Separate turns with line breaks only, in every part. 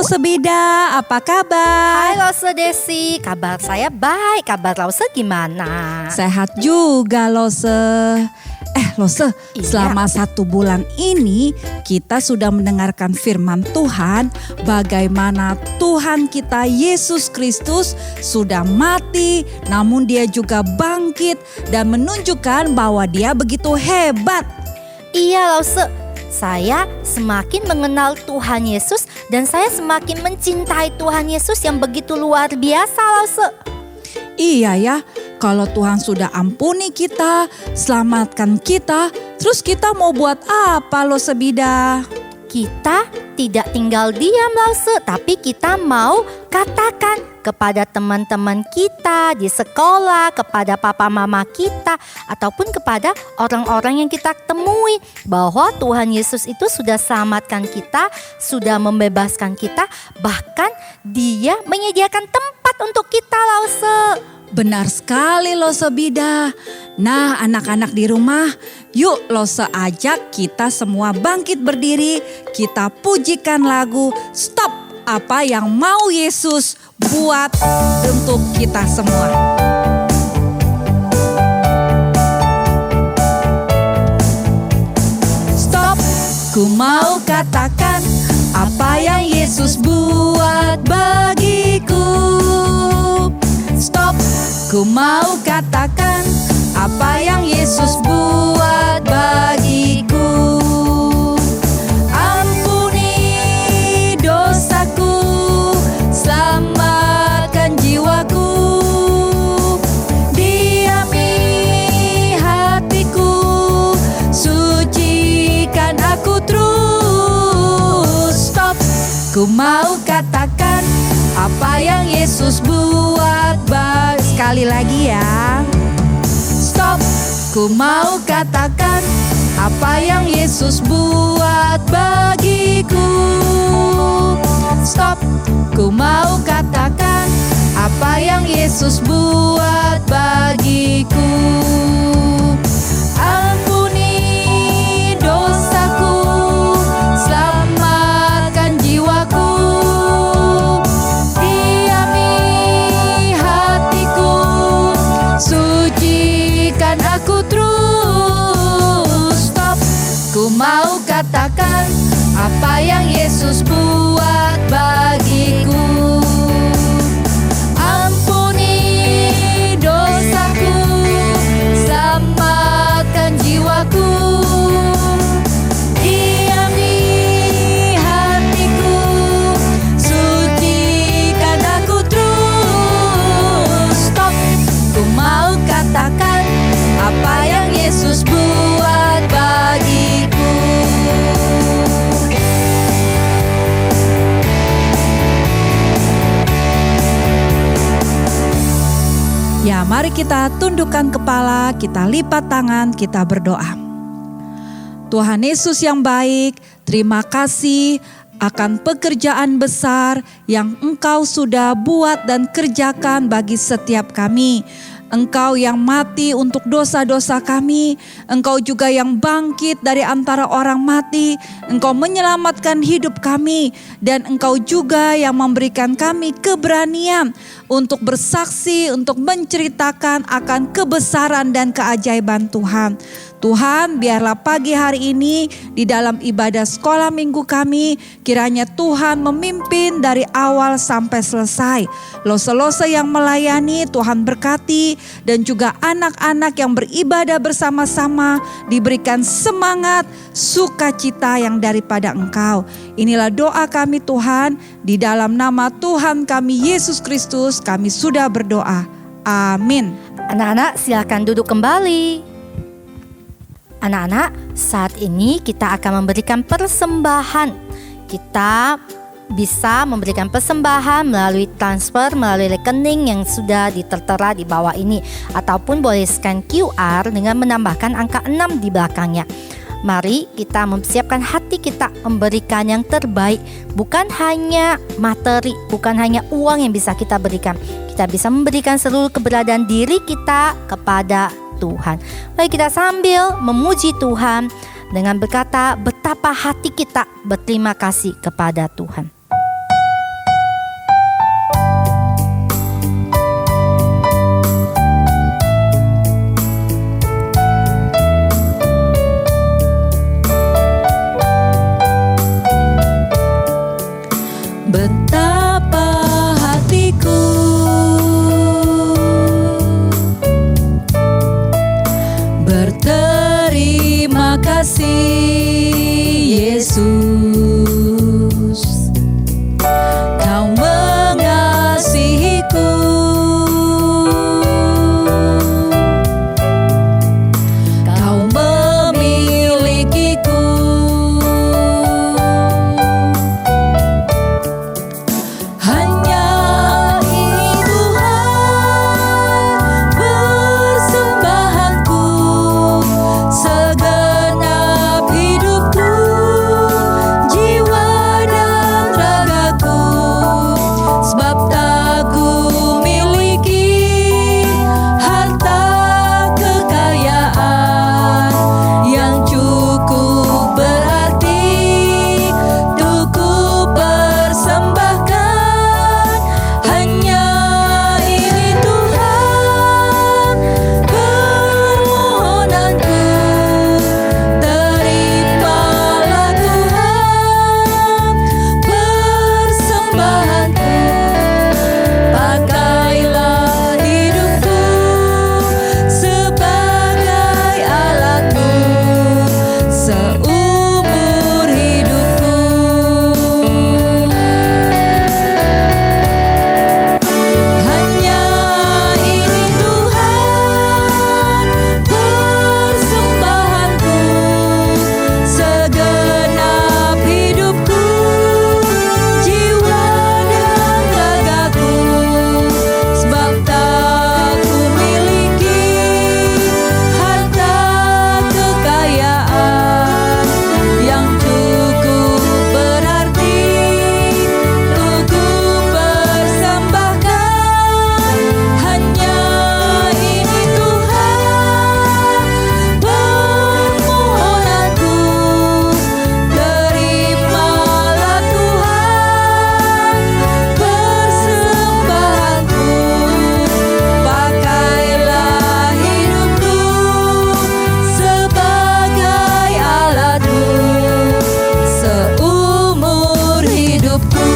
Sebida, apa kabar?
Hai Lose Desi, kabar saya baik, kabar Lose gimana?
Sehat juga Lose. Lose, selama 1 bulan ini kita sudah mendengarkan firman Tuhan, bagaimana Tuhan kita Yesus Kristus sudah mati, namun dia juga bangkit dan menunjukkan bahwa dia begitu hebat.
Iya Lose, saya semakin mengenal Tuhan Yesus dan saya semakin mencintai Tuhan Yesus yang begitu luar biasa Lose.
Iya ya, kalau Tuhan sudah ampuni kita, selamatkan kita, terus kita mau buat apa Lose Bida?
Kita tidak tinggal diam Lose, tapi kita mau katakan kepada teman-teman kita di sekolah, kepada papa mama kita, ataupun kepada orang-orang yang kita temui bahwa Tuhan Yesus itu sudah selamatkan kita, sudah membebaskan kita, bahkan dia menyediakan tempat untuk kita Lause.
Benar sekali Lose Bida. Nah anak-anak di rumah, yuk Lose ajak kita semua bangkit berdiri, kita pujikan lagu Stop Apa Yang Mau Yesus buat untuk kita semua. Stop, ku mau katakan apa yang Yesus buat bagiku. Stop, ku mau katakan apa yang Yesus buat bagiku. Ampuni dosaku, selamatkan jiwaku, diami hatiku, sucikan aku terus. Stop, ku mau katakan apa yang Yesus buat sekali lagi ya. Stop, ku mau katakan apa yang Yesus buat bagiku. Stop, ku mau katakan apa yang Yesus buat bagiku. Ampuni dosaku, selamatkan jiwaku, sucikan aku terus. Stop, ku mau katakan apa yang Yesus buat bagiku. Ampuni dosaku, selamatkan jiwaku, diami hatiku, sucikan aku terus. Stop, ku mau katakan apa yang Yesus buat bagiku. Ya, mari kita tundukkan kepala, kita lipat tangan, kita berdoa. Tuhan Yesus yang baik, terima kasih akan pekerjaan besar yang Engkau sudah buat dan kerjakan bagi setiap kami. Engkau yang mati untuk dosa-dosa kami, Engkau juga yang bangkit dari antara orang mati, Engkau menyelamatkan hidup kami, dan Engkau juga yang memberikan kami keberanian untuk bersaksi, untuk menceritakan akan kebesaran dan keajaiban Tuhan. Tuhan, biarlah pagi hari ini di dalam ibadah sekolah minggu kami, kiranya Tuhan memimpin dari awal sampai selesai. Lose-lose yang melayani Tuhan berkati, dan juga anak-anak yang beribadah bersama-sama diberikan semangat, sukacita yang daripada Engkau. Inilah doa kami Tuhan, di dalam nama Tuhan kami Yesus Kristus kami sudah berdoa. Amin.
Anak-anak silakan duduk kembali. Anak-anak, saat ini kita akan memberikan persembahan. Kita bisa memberikan persembahan melalui transfer, melalui rekening yang sudah ditertera di bawah ini. Ataupun boleh scan QR dengan menambahkan angka 6 di belakangnya. Mari kita mempersiapkan hati kita memberikan yang terbaik. Bukan hanya materi, bukan hanya uang yang bisa kita berikan. Kita bisa memberikan seluruh keberadaan diri kita kepada Tuhan. Mari kita sambil memuji Tuhan dengan berkata betapa hati kita berterima kasih kepada Tuhan.
Betapa hatiku berterima kasih Yesus, Kau mengasihiku, Kau memilikiku. Hanya ini Tuhan persembahanku, segenap hidupku, jiwa dan ragaku. Sebab tak ku miliki harta kekayaan yang cukup berarti untuk ku persembahkan. Hanya ini Tuhan permohonanku, terimalah Tuhan persembahanku. Pakailah hidupku sebagai alatmu seumur hidupku. Hanya ini Tuhan persembahanku, segenap hidupku, jiwa dan ragaku. Sebab tak ku miliki harta kekayaan yang cukup berarti untuk ku persembahkan. Hanya ini Tuhan permohonanku, terimalah Tuhan persembahanku. Pakailah hidupku sebagai alatmu seumur hidupku.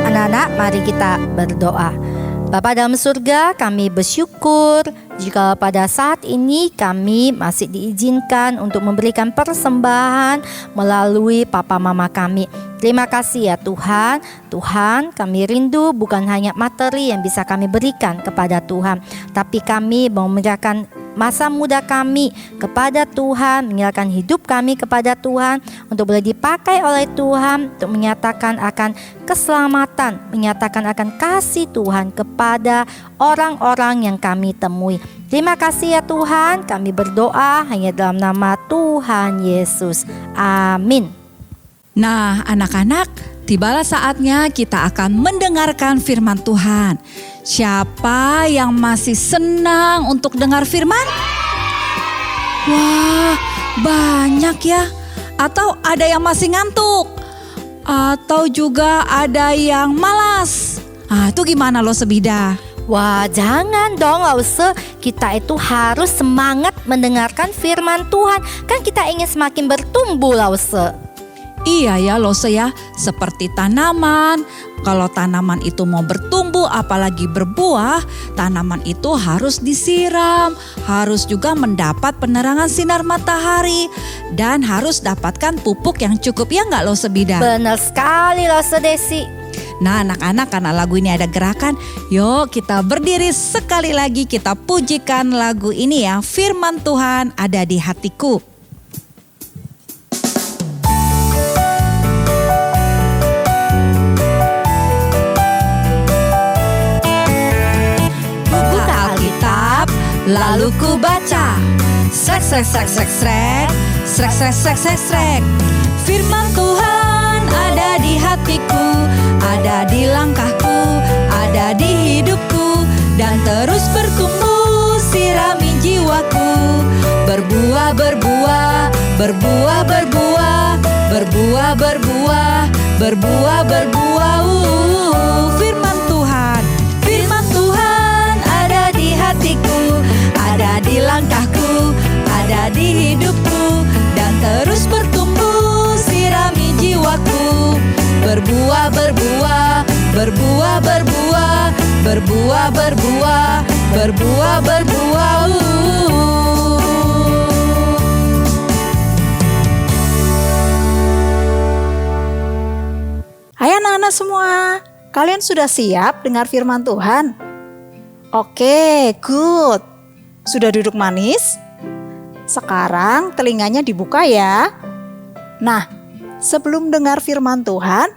Anak-anak, mari kita berdoa. Bapa dalam surga, kami bersyukur jika pada saat ini kami masih diizinkan untuk memberikan persembahan melalui papa mama kami. Terima kasih ya Tuhan. Tuhan, kami rindu bukan hanya materi yang bisa kami berikan kepada Tuhan, tapi kami mau menyerahkan masa muda kami kepada Tuhan, menyerahkan hidup kami kepada Tuhan untuk boleh dipakai oleh Tuhan untuk menyatakan akan keselamatan, menyatakan akan kasih Tuhan kepada orang-orang yang kami temui. Terima kasih ya Tuhan, kami berdoa hanya dalam nama Tuhan Yesus. Amin.
Nah, anak-anak, tibalah saatnya kita akan mendengarkan firman Tuhan. Siapa yang masih senang untuk dengar firman? Wah, banyak ya. Atau ada yang masih ngantuk? Atau juga ada yang malas. Itu gimana Lause Bida?
Wah, jangan dong Lause. Kita itu harus semangat mendengarkan firman Tuhan. Kan kita ingin semakin bertumbuh Lause.
Iya ya Lause ya, seperti tanaman. Kalau tanaman itu mau bertumbuh apalagi berbuah, tanaman itu harus disiram, harus juga mendapat penerangan sinar matahari, dan harus dapatkan pupuk yang cukup, ya nggak Lause Bida?
Benar sekali Lause Desi.
Nah anak-anak, karena lagu ini ada gerakan, yuk kita berdiri sekali lagi, kita pujikan lagu ini ya, firman Tuhan ada di hatiku. Lalu ku baca, srek srek srek srek srek, srek srek srek srek srek. Firman Tuhan ada di hatiku, ada di langkahku, ada di hidupku, dan terus bertumbuh sirami jiwaku. Berbuah, berbuah, berbuah, berbuah, berbuah, berbuah, berbuah, berbuah. Firman Tuhan, firman Tuhan ada di hatiku, ada di langkahku, ada di hidupku, dan terus bertumbuh sirami jiwaku. Berbuah, berbuah, berbuah, berbuah, berbuah, berbuah, berbuah, berbuah.
Hai anak-anak semua, kalian sudah siap dengar firman Tuhan? Oke, good. Sudah duduk manis? Sekarang telinganya dibuka ya. Nah, sebelum dengar firman Tuhan,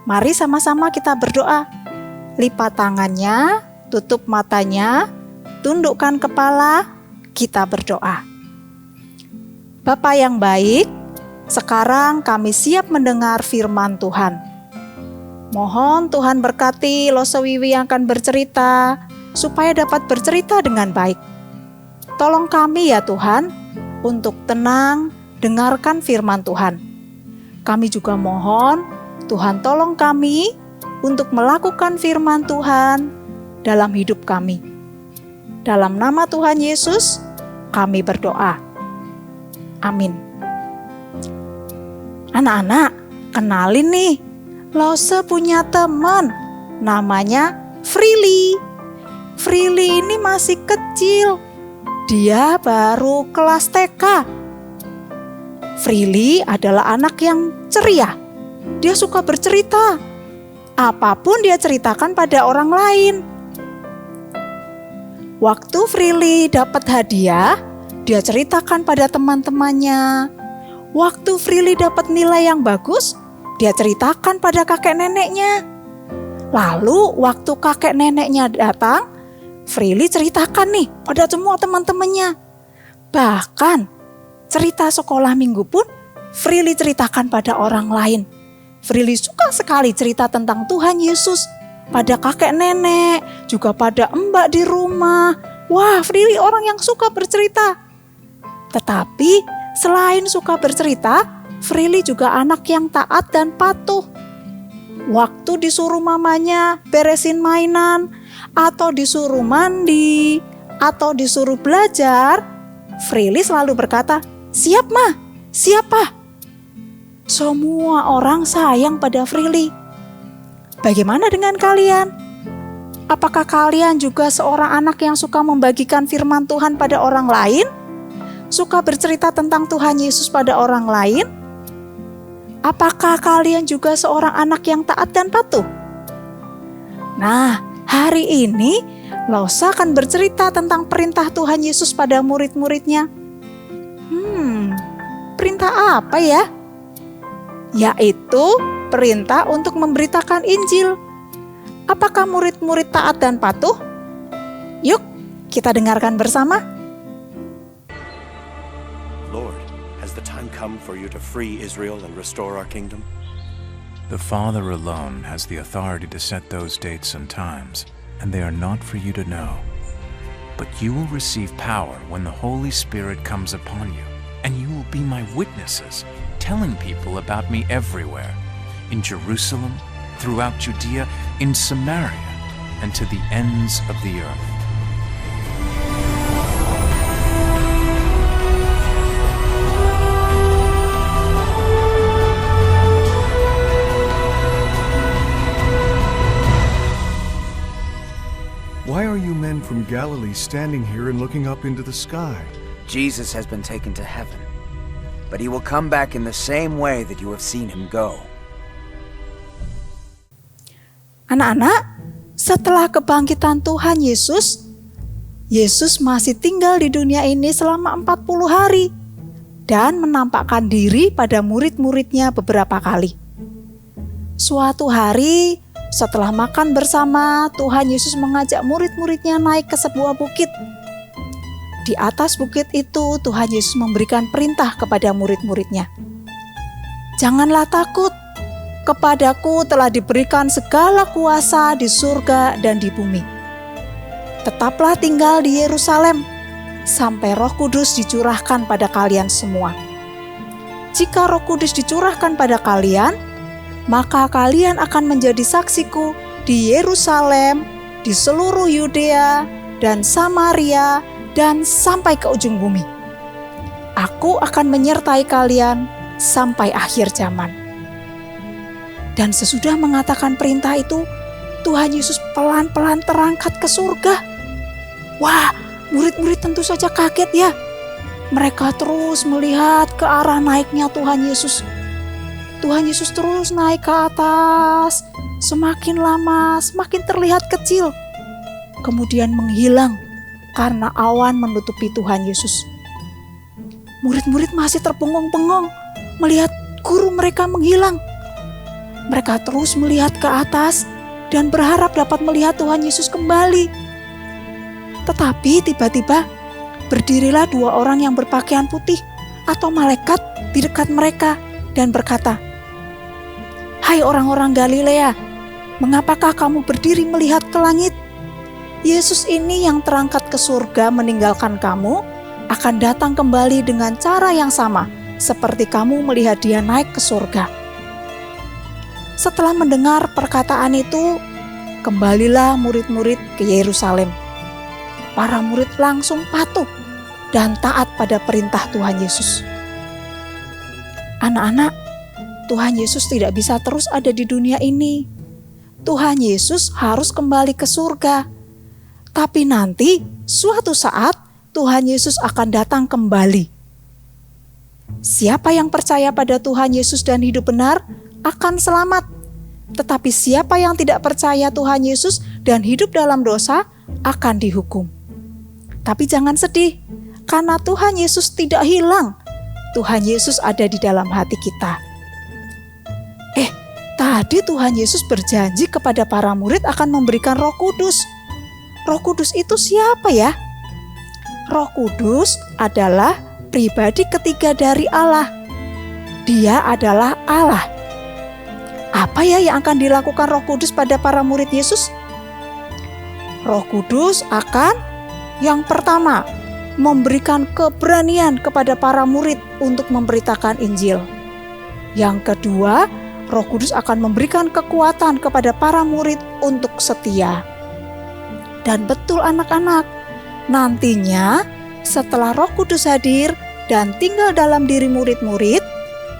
mari sama-sama kita berdoa. Lipat tangannya, tutup matanya, tundukkan kepala, kita berdoa. Bapa yang baik, sekarang kami siap mendengar firman Tuhan. Mohon Tuhan berkati Lause Wiwi yang akan bercerita, supaya dapat bercerita dengan baik. Tolong kami ya Tuhan, untuk tenang dengarkan firman Tuhan. Kami juga mohon Tuhan tolong kami untuk melakukan firman Tuhan dalam hidup kami. Dalam nama Tuhan Yesus kami berdoa. Amin. Anak-anak, kenalin nih, Lause punya teman namanya Freely. Freely ini masih kecil. Dia baru kelas TK. Freely adalah anak yang ceria. Dia suka bercerita. Apapun dia ceritakan pada orang lain. Waktu Freely dapat hadiah, dia ceritakan pada teman-temannya. Waktu Freely dapat nilai yang bagus, dia ceritakan pada kakek neneknya. Lalu waktu kakek neneknya datang, Freely ceritakan nih pada semua teman-temannya. Bahkan cerita sekolah minggu pun Freely ceritakan pada orang lain. Freely suka sekali cerita tentang Tuhan Yesus pada kakek nenek, juga pada mbak di rumah. Wah, Freely orang yang suka bercerita. Tetapi selain suka bercerita, Freely juga anak yang taat dan patuh. Waktu disuruh mamanya beresin mainan, atau disuruh mandi, atau disuruh belajar, Freely selalu berkata, "Siap Ma, siap Pa." Semua orang sayang pada Freely. Bagaimana dengan kalian? Apakah kalian juga seorang anak yang suka membagikan firman Tuhan pada orang lain? Suka bercerita tentang Tuhan Yesus pada orang lain? Apakah kalian juga seorang anak yang taat dan patuh? Nah, hari ini Lause akan bercerita tentang perintah Tuhan Yesus pada murid-muridnya. Perintah apa ya? Yaitu perintah untuk memberitakan Injil. Apakah murid-murid taat dan patuh? Yuk, kita dengarkan bersama.
Lord, has the time come for you to free Israel and restore our kingdom?
The Father alone has the authority to set those dates and times, and they are not for you to know. But you will receive power when the Holy Spirit comes upon you, and you will be my witnesses, telling people about me everywhere, in Jerusalem, throughout Judea, in Samaria, and to the ends of the earth."
Why are you men from Galilee standing here and looking up into the sky?
Jesus has been taken to heaven, but he will come back in the same way that you have seen him go.
Anak-anak, setelah kebangkitan Tuhan Yesus, Yesus masih tinggal di dunia ini selama 40 hari dan menampakkan diri pada murid-muridnya beberapa kali. Suatu hari, setelah makan bersama, Tuhan Yesus mengajak murid-muridnya naik ke sebuah bukit. Di atas bukit itu, Tuhan Yesus memberikan perintah kepada murid-muridnya. "Janganlah takut, kepadaku telah diberikan segala kuasa di surga dan di bumi. Tetaplah tinggal di Yerusalem, sampai Roh Kudus dicurahkan pada kalian semua. Jika Roh Kudus dicurahkan pada kalian, maka kalian akan menjadi saksiku di Yerusalem, di seluruh Yudea dan Samaria, dan sampai ke ujung bumi. Aku akan menyertai kalian sampai akhir zaman." Dan sesudah mengatakan perintah itu, Tuhan Yesus pelan-pelan terangkat ke surga. Wah, murid-murid tentu saja kaget ya. Mereka terus melihat ke arah naiknya Tuhan Yesus. Tuhan Yesus terus naik ke atas, semakin lama semakin terlihat kecil, kemudian menghilang karena awan menutupi Tuhan Yesus. Murid-murid masih terbengong-bengong melihat guru mereka menghilang. Mereka terus melihat ke atas dan berharap dapat melihat Tuhan Yesus kembali. Tetapi tiba-tiba berdirilah 2 orang yang berpakaian putih atau malaikat di dekat mereka dan berkata, "Hai orang-orang Galilea, mengapakah kamu berdiri melihat ke langit? Yesus ini yang terangkat ke surga meninggalkan kamu, akan datang kembali dengan cara yang sama, seperti kamu melihat dia naik ke surga." Setelah mendengar perkataan itu, kembalilah murid-murid ke Yerusalem. Para murid langsung patuh dan taat pada perintah Tuhan Yesus. Anak-anak, Tuhan Yesus tidak bisa terus ada di dunia ini. Tuhan Yesus harus kembali ke surga. Tapi nanti suatu saat Tuhan Yesus akan datang kembali. Siapa yang percaya pada Tuhan Yesus dan hidup benar akan selamat. Tetapi siapa yang tidak percaya Tuhan Yesus dan hidup dalam dosa akan dihukum. Tapi jangan sedih, karena Tuhan Yesus tidak hilang. Tuhan Yesus ada di dalam hati kita. Tadi Tuhan Yesus berjanji kepada para murid akan memberikan Roh Kudus. Roh Kudus itu siapa ya? Roh Kudus adalah pribadi ketiga dari Allah. Dia adalah Allah. Apa ya yang akan dilakukan Roh Kudus pada para murid Yesus? Roh Kudus akan yang pertama memberikan keberanian kepada para murid untuk memberitakan Injil. Yang kedua, Roh Kudus akan memberikan kekuatan kepada para murid untuk setia. Dan betul anak-anak, nantinya setelah Roh Kudus hadir dan tinggal dalam diri murid-murid,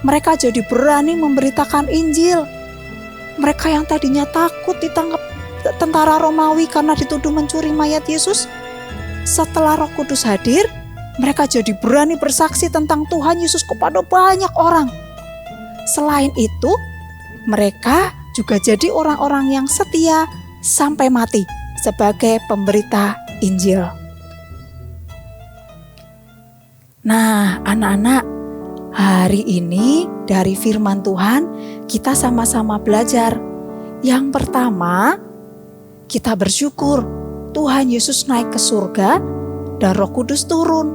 mereka jadi berani memberitakan Injil. Mereka yang tadinya takut ditangkap tentara Romawi karena dituduh mencuri mayat Yesus, setelah Roh Kudus hadir, mereka jadi berani bersaksi tentang Tuhan Yesus kepada banyak orang. Selain itu, mereka juga jadi orang-orang yang setia sampai mati sebagai pemberita Injil. Nah, anak-anak, hari ini dari firman Tuhan kita sama-sama belajar. Yang pertama, kita bersyukur Tuhan Yesus naik ke surga dan Roh Kudus turun.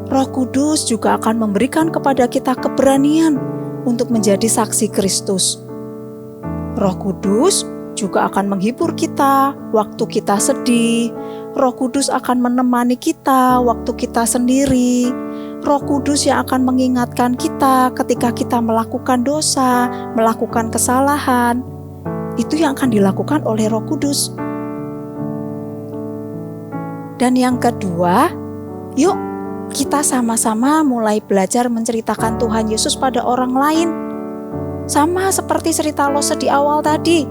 Roh Kudus juga akan memberikan kepada kita keberanian untuk menjadi saksi Kristus. Roh Kudus juga akan menghibur kita waktu kita sedih. Roh Kudus akan menemani kita waktu kita sendiri. Roh Kudus yang akan mengingatkan kita ketika kita melakukan dosa, melakukan kesalahan. Itu yang akan dilakukan oleh Roh Kudus. Dan yang kedua, yuk kita sama-sama mulai belajar menceritakan Tuhan Yesus pada orang lain. Sama seperti cerita Lose di awal tadi.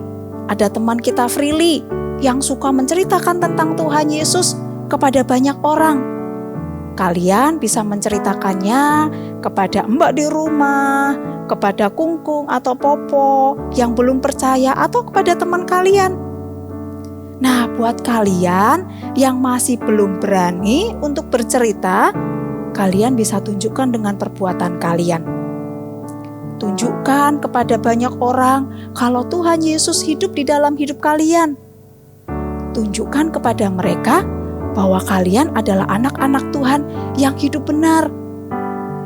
Ada teman kita Freely yang suka menceritakan tentang Tuhan Yesus kepada banyak orang. Kalian bisa menceritakannya kepada mbak di rumah, kepada kungkung atau popo yang belum percaya, atau kepada teman kalian. Nah, buat kalian yang masih belum berani untuk bercerita, kalian bisa tunjukkan dengan perbuatan kalian. Tunjukkan kepada banyak orang kalau Tuhan Yesus hidup di dalam hidup kalian. Tunjukkan kepada mereka bahwa kalian adalah anak-anak Tuhan yang hidup benar.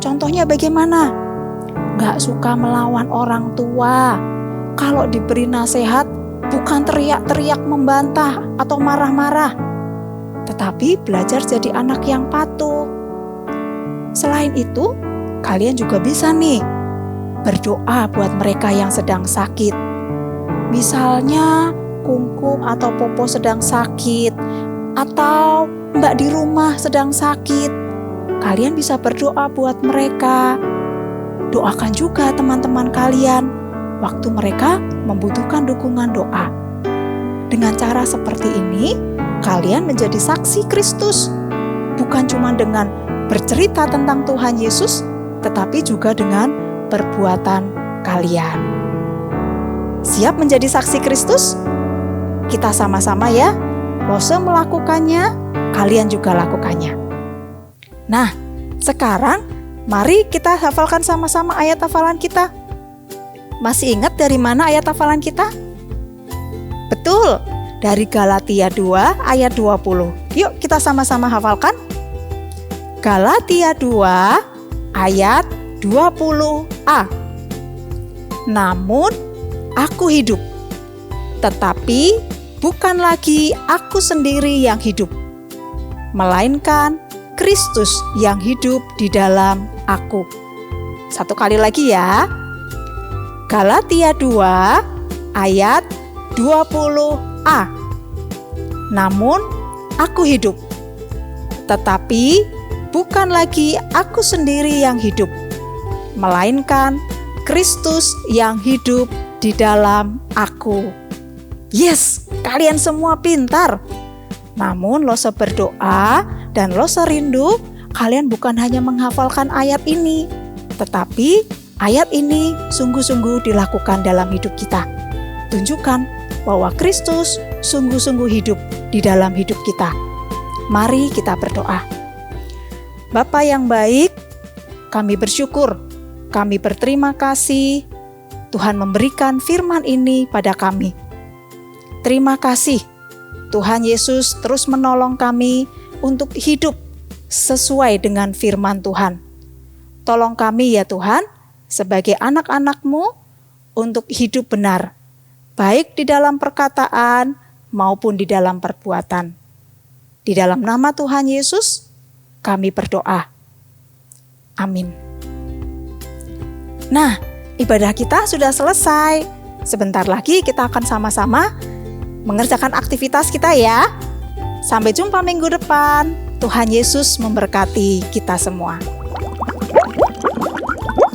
Contohnya bagaimana? Gak suka melawan orang tua. Kalau diberi nasihat, bukan teriak-teriak membantah atau marah-marah, tetapi belajar jadi anak yang patuh. Selain itu, kalian juga bisa nih berdoa buat mereka yang sedang sakit. Misalnya kungkung atau popo sedang sakit, atau mbak di rumah sedang sakit. Kalian bisa berdoa buat mereka. Doakan juga teman-teman kalian waktu mereka membutuhkan dukungan doa. Dengan cara seperti ini, kalian menjadi saksi Kristus. Bukan cuma dengan bercerita tentang Tuhan Yesus, tetapi juga dengan perbuatan kalian. Siap menjadi saksi Kristus? Kita sama-sama ya. Lose melakukannya, kalian juga lakukannya. Nah, sekarang mari kita hafalkan sama-sama ayat hafalan kita. Masih ingat dari mana ayat hafalan kita? Betul, dari Galatia 2 ayat 20. Yuk kita sama-sama hafalkan. Galatia 2 ayat 20a. Namun aku hidup, tetapi bukan lagi aku sendiri yang hidup, melainkan Kristus yang hidup di dalam aku. Satu kali lagi ya. Galatia 2 ayat 20a. Namun aku hidup, tetapi bukan lagi aku sendiri yang hidup, melainkan Kristus yang hidup di dalam aku. Yes, kalian semua pintar. Namun Lose berdoa dan Lose rindu kalian bukan hanya menghafalkan ayat ini, tetapi ayat ini sungguh-sungguh dilakukan dalam hidup kita. Tunjukkan bahwa Kristus sungguh-sungguh hidup di dalam hidup kita. Mari kita berdoa. Bapa yang baik, kami bersyukur, kami berterima kasih Tuhan memberikan firman ini pada kami. Terima kasih Tuhan Yesus terus menolong kami untuk hidup sesuai dengan firman Tuhan. Tolong kami ya Tuhan, sebagai anak-anak-Mu untuk hidup benar, baik di dalam perkataan maupun di dalam perbuatan. Di dalam nama Tuhan Yesus, kami berdoa. Amin. Nah, ibadah kita sudah selesai. Sebentar lagi kita akan sama-sama mengerjakan aktivitas kita ya. Sampai jumpa minggu depan. Tuhan Yesus memberkati kita semua.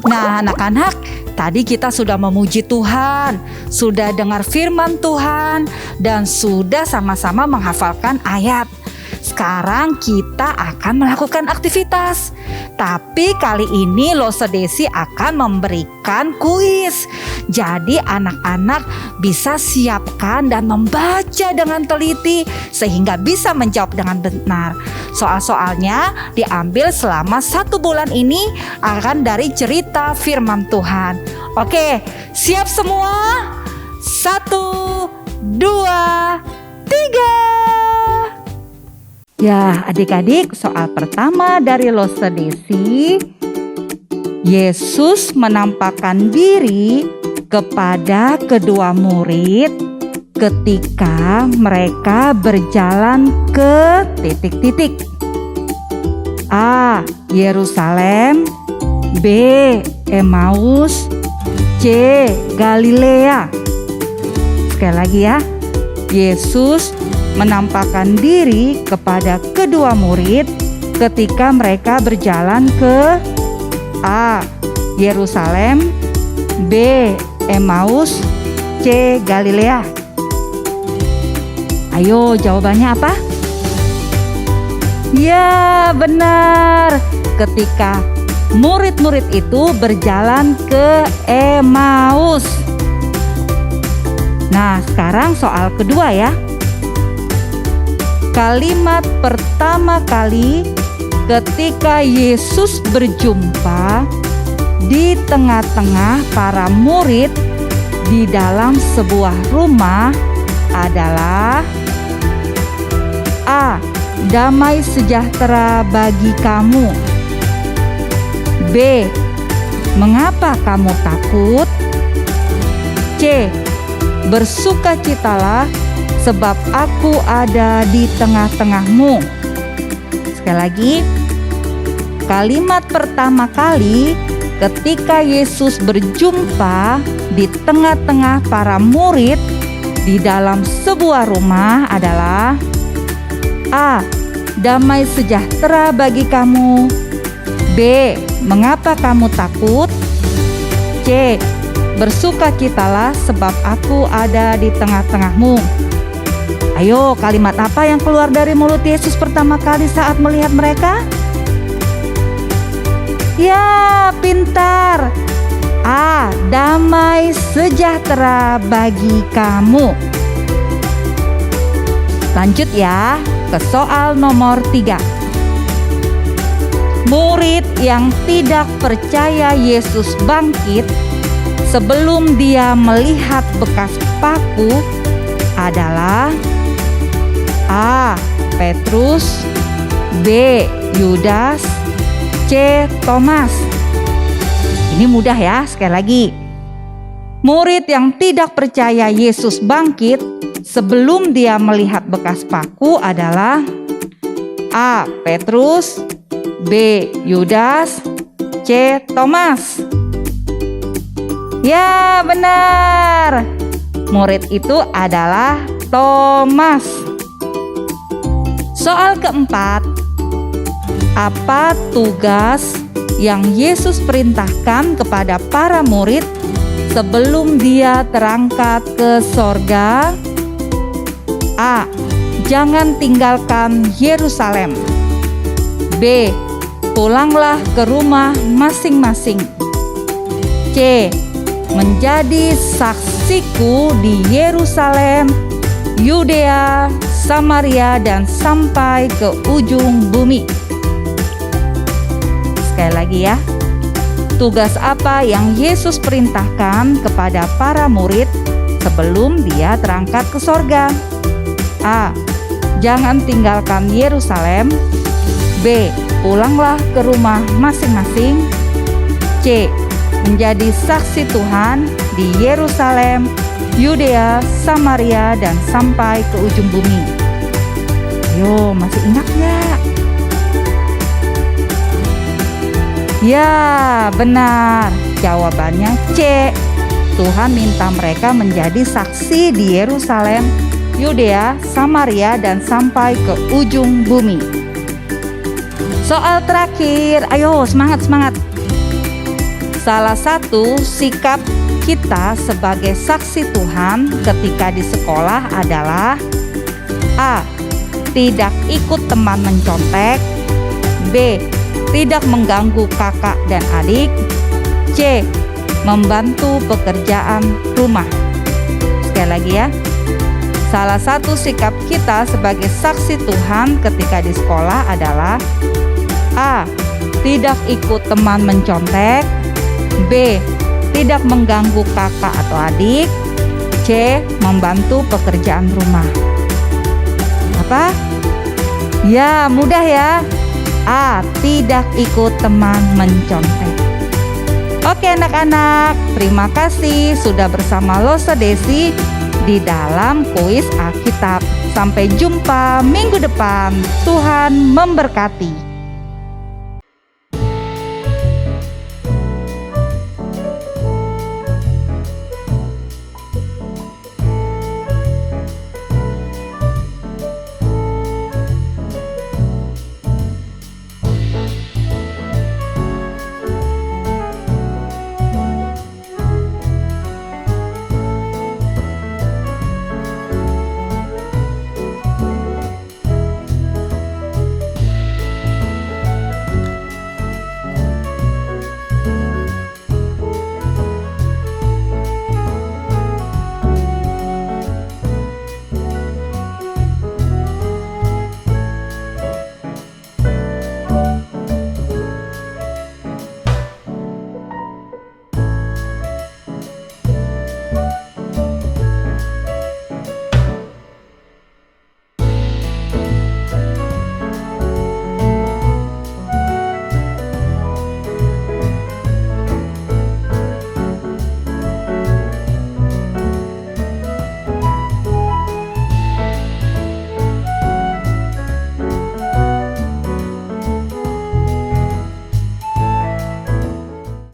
Nah, anak-anak, tadi kita sudah memuji Tuhan, sudah dengar firman Tuhan, dan sudah sama-sama menghafalkan ayat. Sekarang kita akan melakukan aktivitas. Tapi kali ini Lose Desi akan memberikan kuis. Jadi anak-anak bisa siapkan dan membaca dengan teliti sehingga bisa menjawab dengan benar. Soal-soalnya diambil selama 1 bulan ini akan dari cerita firman Tuhan. Oke, siap semua? 1, 2, 3. Ya, adik-adik, soal pertama dari Lose Desi. Yesus menampakkan diri kepada kedua murid ketika mereka berjalan ke titik-titik. A. Yerusalem, B. Emmaus, C. Galilea. Sekali lagi ya. Yesus menampakkan diri kepada kedua murid ketika mereka berjalan ke A. Yerusalem, B. Emmaus, C. Galilea. Ayo, jawabannya apa? Ya, benar. Ketika murid-murid itu berjalan ke Emmaus. Nah, sekarang soal kedua ya. Kalimat pertama kali ketika Yesus berjumpa di tengah-tengah para murid di dalam sebuah rumah adalah A. Damai sejahtera bagi kamu. B. Mengapa kamu takut? C. Bersukacitalah sebab aku ada di tengah-tengahmu. Sekali lagi, kalimat pertama kali ketika Yesus berjumpa di tengah-tengah para murid di dalam sebuah rumah adalah A. Damai sejahtera bagi kamu. B. Mengapa kamu takut? C. Bersukacitalah sebab aku ada di tengah-tengahmu. Ayo, kalimat apa yang keluar dari mulut Yesus pertama kali saat melihat mereka? Ya, pintar. A. Damai sejahtera bagi kamu. Lanjut ya ke soal nomor 3. Murid yang tidak percaya Yesus bangkit sebelum dia melihat bekas paku adalah A. Petrus, B. Yudas, C. Thomas. Ini mudah ya, sekali lagi. Murid yang tidak percaya Yesus bangkit sebelum dia melihat bekas paku adalah A. Petrus, B. Yudas, C. Thomas. Ya, benar. Murid itu adalah Thomas. Soal keempat. Apa tugas yang Yesus perintahkan kepada para murid sebelum dia terangkat ke sorga? A. Jangan tinggalkan Yerusalem. B. Pulanglah ke rumah masing-masing. C. Menjadi saksiku di Yerusalem, Yudea, Samaria, dan sampai ke ujung bumi. Sekali lagi ya. Tugas apa yang Yesus perintahkan kepada para murid sebelum dia terangkat ke sorga? A. Jangan tinggalkan Yerusalem. B. Pulanglah ke rumah masing-masing. C. Menjadi saksi Tuhan di Yerusalem, Yudea, Samaria, dan sampai ke ujung bumi. Ayo, masih ingat nggak? Ya, benar. Jawabannya C. Tuhan minta mereka menjadi saksi di Yerusalem, Yudea, Samaria, dan sampai ke ujung bumi. Soal terakhir, ayo semangat. Salah satu sikap kita sebagai saksi Tuhan ketika di sekolah adalah A. Tidak ikut teman mencontek. B. Tidak mengganggu kakak dan adik. C. Membantu pekerjaan rumah. Sekali lagi ya. Salah satu sikap kita sebagai saksi Tuhan ketika di sekolah adalah A. Tidak ikut teman mencontek. B. Tidak mengganggu kakak atau adik. C. Membantu pekerjaan rumah. Apa? Ya, mudah ya. A. Tidak ikut teman mencontek. Oke anak-anak, terima kasih sudah bersama Losa Desi di dalam kuis Alkitab. Sampai jumpa minggu depan. Tuhan memberkati.